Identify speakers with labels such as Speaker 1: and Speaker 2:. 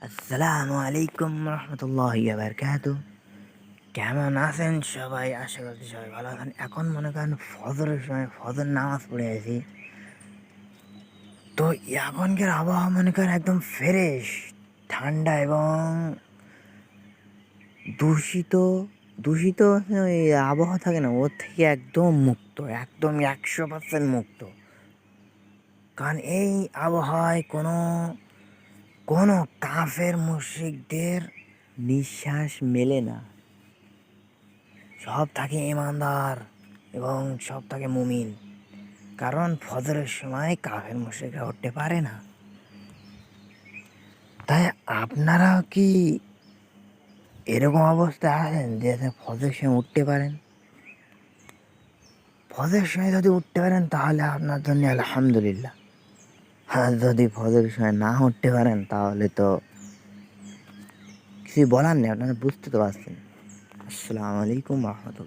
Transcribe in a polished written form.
Speaker 1: আসসালামু আলাইকুম রহমতুল্লাহি ওয়া বারাকাতুহু। কেমন আছেন সবাই? আশা করছি সবাই ভালো আছেন। এখন মনে করেন ফজরের সময় ফজর নামাজ পড়ে আছি। তো এখনকার আবহাওয়া মনে করেন একদম ফ্রেশ, ঠান্ডা এবং দূষিত দূষিত ওই আবহাওয়া থাকে না, ওর থেকে একদম মুক্ত, একদম 100% মুক্ত। কারণ এই আবহাওয়ায় কোনো কাফের মুশরিকদের নিঃশ্বাস মেলে না। সব থাকে ইমানদার এবং সব থাকে মুমিন। কারণ ফজরের সময় কাফের মুশরিকরা উঠতে পারে না। তাই আপনারাও কি এরকম অবস্থায় আছেন যে ফজরের সময় উঠতে পারেন? ফজরের সময় যদি উঠতে পারেন তাহলে আপনার জন্য আলহামদুলিল্লাহ। আর যদি ফজরের সময় না উঠতে পারেন তাহলে তো কিছুই বলার নেই, আপনারা বুঝতে তো পারছেন। আসসালামু আলাইকুম রহমতুল্লাহ।